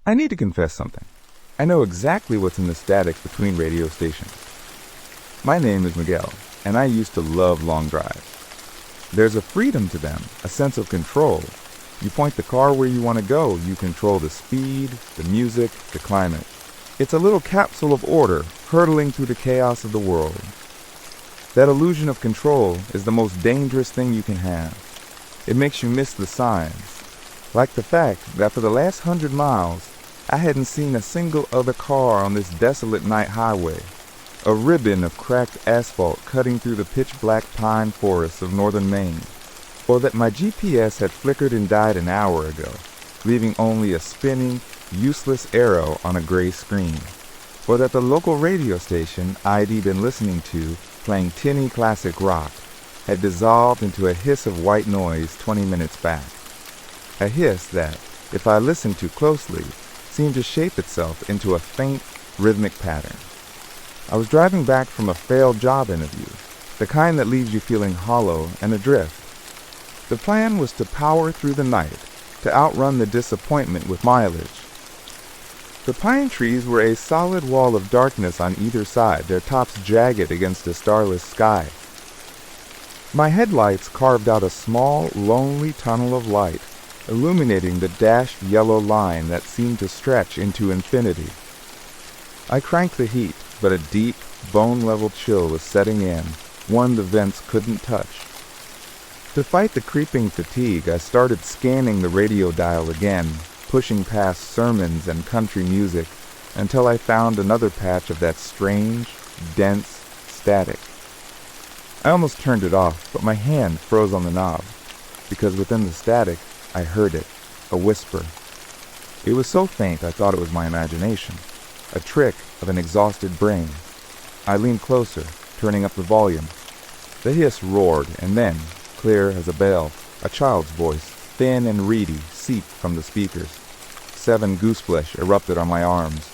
I need to confess something. I know exactly what's in the static between radio stations. My name is Miguel, and I used to love long drives. There's a freedom to them, a sense of control. You point the car where you want to go, you control the speed, the music, the climate. It's a little capsule of order, hurtling through the chaos of the world. That illusion of control is the most dangerous thing you can have. It makes you miss the signs. Like the fact that for the last 100 miles, I hadn't seen a single other car on this desolate night highway. A ribbon of cracked asphalt cutting through the pitch-black pine forests of northern Maine. Or that my GPS had flickered and died an hour ago, leaving only a spinning, useless arrow on a gray screen. Or that the local radio station I'd been listening to, playing tinny classic rock, had dissolved into a hiss of white noise 20 minutes back. A hiss that, if I listened too closely, seemed to shape itself into a faint, rhythmic pattern. I was driving back from a failed job interview, the kind that leaves you feeling hollow and adrift. The plan was to power through the night, to outrun the disappointment with mileage. The pine trees were a solid wall of darkness on either side, their tops jagged against a starless sky. My headlights carved out a small, lonely tunnel of light, illuminating the dashed yellow line that seemed to stretch into infinity. I cranked the heat, but a deep, bone-level chill was setting in, one the vents couldn't touch. To fight the creeping fatigue, I started scanning the radio dial again, pushing past sermons and country music until I found another patch of that strange, dense static. I almost turned it off, but my hand froze on the knob, because within the static, I heard it, a whisper. It was so faint I thought it was my imagination, a trick of an exhausted brain. I leaned closer, turning up the volume. The hiss roared, and then, clear as a bell, a child's voice, thin and reedy, seeped from the speakers. 7 gooseflesh erupted on my arms.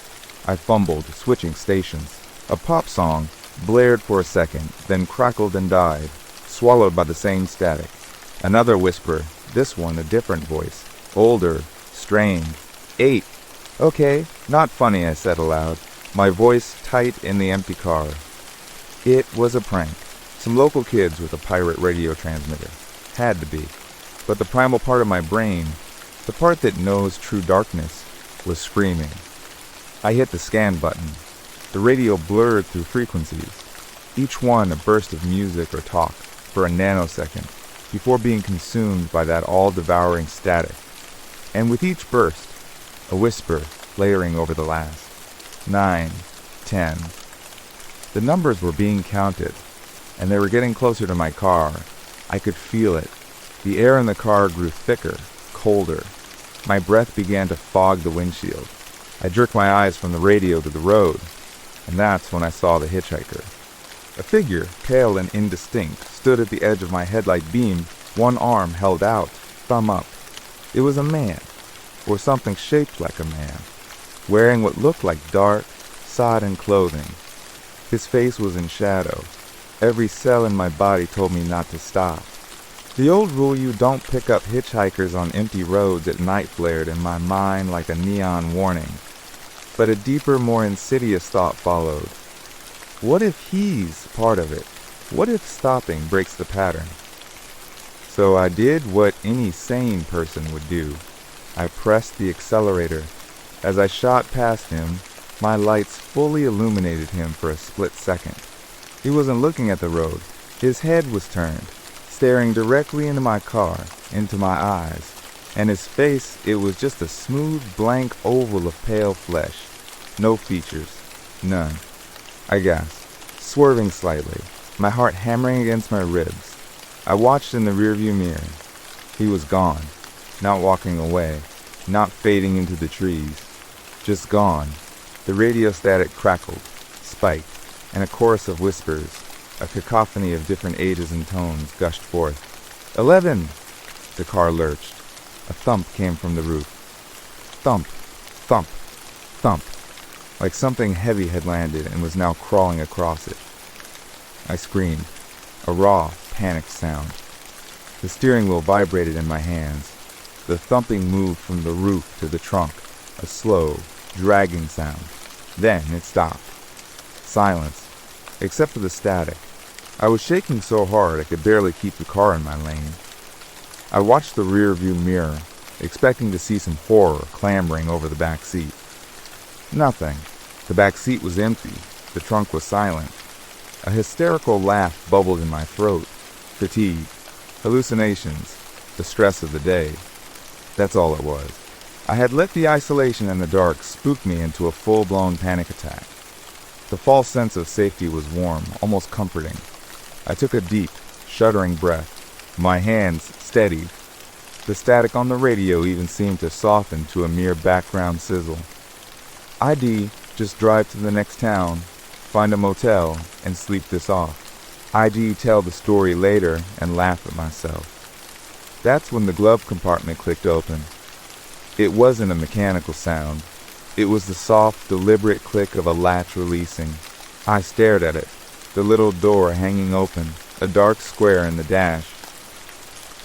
I fumbled, switching stations. A pop song blared for a second, then crackled and died, swallowed by the same static. Another whisper, this one a different voice, older, strained. 8. Okay, not funny, I said aloud, my voice tight in the empty car. It was a prank. Some local kids with a pirate radio transmitter. Had to be. But the primal part of my brain, the part that knows true darkness, was screaming. I hit the scan button. The radio blurred through frequencies, each one a burst of music or talk, for a nanosecond, before being consumed by that all-devouring static. And with each burst, a whisper layering over the last. 9, 10. The numbers were being counted, and they were getting closer to my car. I could feel it. The air in the car grew thicker, colder. My breath began to fog the windshield. I jerked my eyes from the radio to the road, and that's when I saw the hitchhiker. A figure, pale and indistinct, stood at the edge of my headlight beam, one arm held out, thumb up. It was a man, or something shaped like a man, wearing what looked like dark, sodden clothing. His face was in shadow. Every cell in my body told me not to stop. The old rule you don't pick up hitchhikers on empty roads at night flared in my mind like a neon warning. But a deeper, more insidious thought followed. What if he's part of it? What if stopping breaks the pattern? So I did what any sane person would do. I pressed the accelerator. As I shot past him, my lights fully illuminated him for a split second. He wasn't looking at the road. His head was turned, staring directly into my car, into my eyes. And his face, it was just a smooth, blank oval of pale flesh. No features. None. I gasped, swerving slightly, my heart hammering against my ribs. I watched in the rearview mirror. He was gone, not walking away, not fading into the trees. Just gone. The radio static crackled, spiked, and a chorus of whispers, a cacophony of different ages and tones, gushed forth. 11! The car lurched. A thump came from the roof. Thump, thump, thump, like something heavy had landed and was now crawling across it. I screamed, a raw, panicked sound. The steering wheel vibrated in my hands. The thumping moved from the roof to the trunk, a slow, dragging sound. Then it stopped. Silence, except for the static. I was shaking so hard I could barely keep the car in my lane. I watched the rear-view mirror, expecting to see some horror clambering over the back seat. Nothing. The back seat was empty. The trunk was silent. A hysterical laugh bubbled in my throat. Fatigue, hallucinations, the stress of the day. That's all it was. I had let the isolation and the dark spook me into a full-blown panic attack. The false sense of safety was warm, almost comforting. I took a deep, shuddering breath. My hands steadied. The static on the radio even seemed to soften to a mere background sizzle. ID, just drive to the next town, find a motel, and sleep this off. ID tell the story later and laugh at myself. That's when the glove compartment clicked open. It wasn't a mechanical sound. It was the soft, deliberate click of a latch releasing. I stared at it, the little door hanging open, a dark square in the dash.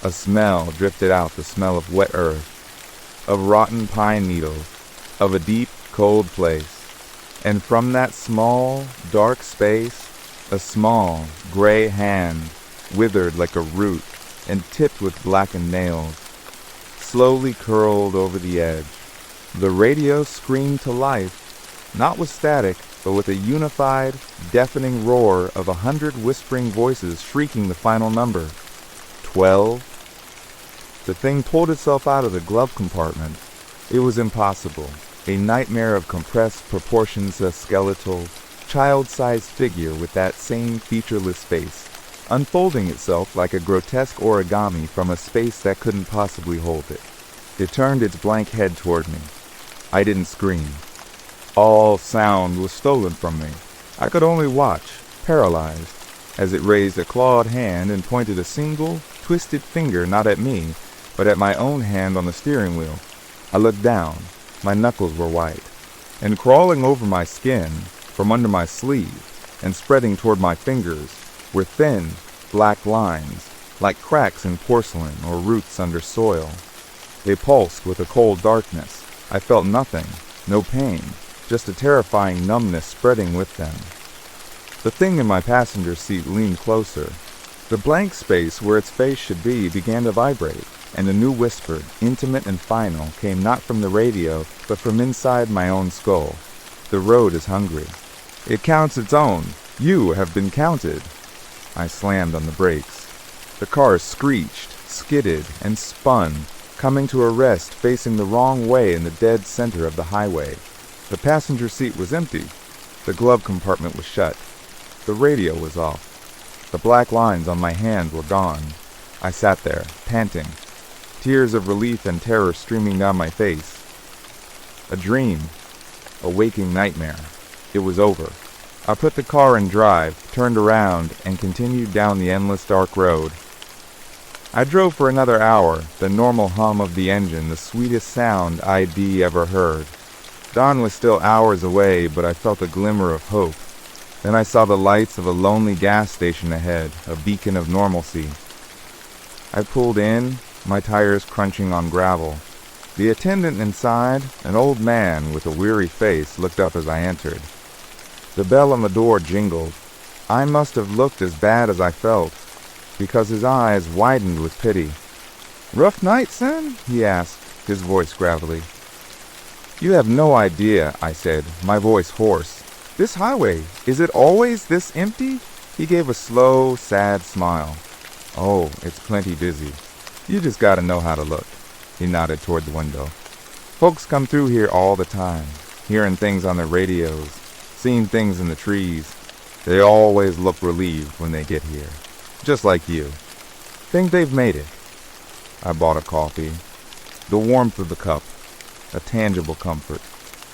A smell drifted out, the smell of wet earth, of rotten pine needles, of a deep, cold place. And from that small, dark space, a small, gray hand, withered like a root and tipped with blackened nails, slowly curled over the edge. The radio screamed to life, not with static, but with a unified, deafening roar of 100 whispering voices shrieking the final number. 12. The thing pulled itself out of the glove compartment. It was impossible. A nightmare of compressed proportions, a skeletal, child-sized figure with that same featureless face, unfolding itself like a grotesque origami from a space that couldn't possibly hold it. It turned its blank head toward me. I didn't scream. All sound was stolen from me. I could only watch, paralyzed, as it raised a clawed hand and pointed a single, twisted finger not at me, but at my own hand on the steering wheel. I looked down. My knuckles were white, and crawling over my skin, from under my sleeve, and spreading toward my fingers, were thin, black lines, like cracks in porcelain or roots under soil. They pulsed with a cold darkness. I felt nothing, no pain, just a terrifying numbness spreading with them. The thing in my passenger seat leaned closer. The blank space where its face should be began to vibrate, and a new whisper, intimate and final, came not from the radio, but from inside my own skull. The road is hungry. It counts its own. You have been counted. I slammed on the brakes. The car screeched, skidded, and spun, coming to a rest facing the wrong way in the dead center of the highway. The passenger seat was empty. The glove compartment was shut. The radio was off. The black lines on my hand were gone. I sat there, panting, tears of relief and terror streaming down my face. A dream, a waking nightmare. It was over. I put the car in drive, turned around, and continued down the endless dark road. I drove for another hour, the normal hum of the engine, the sweetest sound ID ever heard. Dawn was still hours away, but I felt a glimmer of hope. Then I saw the lights of a lonely gas station ahead, a beacon of normalcy. I pulled in, my tires crunching on gravel. The attendant inside, an old man with a weary face, looked up as I entered. The bell on the door jingled. I must have looked as bad as I felt, because his eyes widened with pity. "Rough night, son?" he asked, his voice gravelly. "You have no idea," I said, my voice hoarse. "This highway, is it always this empty?" He gave a slow, sad smile. "Oh, it's plenty busy. You just gotta know how to look." He nodded toward the window. "Folks come through here all the time, hearing things on the radios, seeing things in the trees. They always look relieved when they get here. Just like you. Think they've made it." I bought a coffee. The warmth of the cup, a tangible comfort.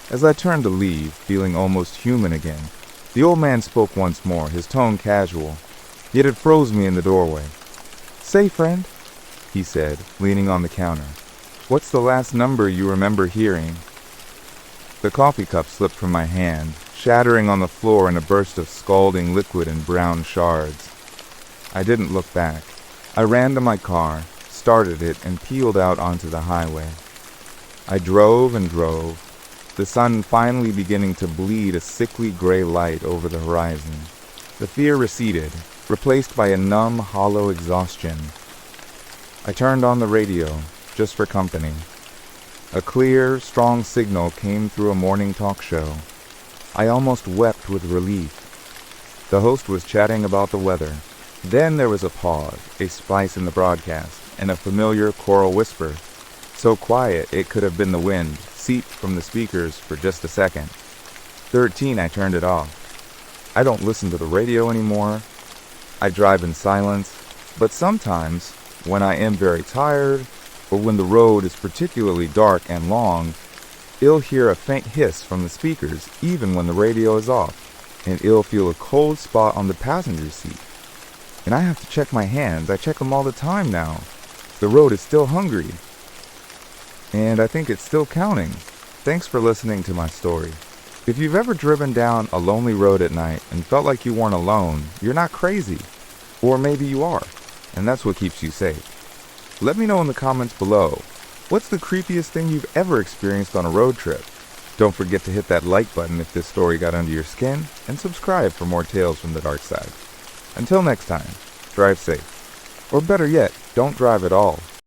As I turned to leave, feeling almost human again, the old man spoke once more, his tone casual, yet it froze me in the doorway. "Say, friend," he said, leaning on the counter, "what's the last number you remember hearing?" The coffee cup slipped from my hand, shattering on the floor in a burst of scalding liquid and brown shards. I didn't look back. I ran to my car, started it, and peeled out onto the highway. I drove and drove, the sun finally beginning to bleed a sickly gray light over the horizon. The fear receded, replaced by a numb, hollow exhaustion. I turned on the radio, just for company. A clear, strong signal came through a morning talk show. I almost wept with relief. The host was chatting about the weather. Then there was a pause, a splice in the broadcast, and a familiar choral whisper, so quiet it could have been the wind, seeped from the speakers for just a second. 13, I turned it off. I don't listen to the radio anymore. I drive in silence. But sometimes, when I am very tired, or when the road is particularly dark and long, I'll hear a faint hiss from the speakers even when the radio is off, and I'll feel a cold spot on the passenger seat. And I have to check my hands. I check them all the time now. The road is still hungry. And I think it's still counting. Thanks for listening to my story. If you've ever driven down a lonely road at night and felt like you weren't alone, you're not crazy. Or maybe you are, and that's what keeps you safe. Let me know in the comments below, what's the creepiest thing you've ever experienced on a road trip? Don't forget to hit that like button if this story got under your skin, and subscribe for more tales from the dark side. Until next time, drive safe. Or better yet, don't drive at all.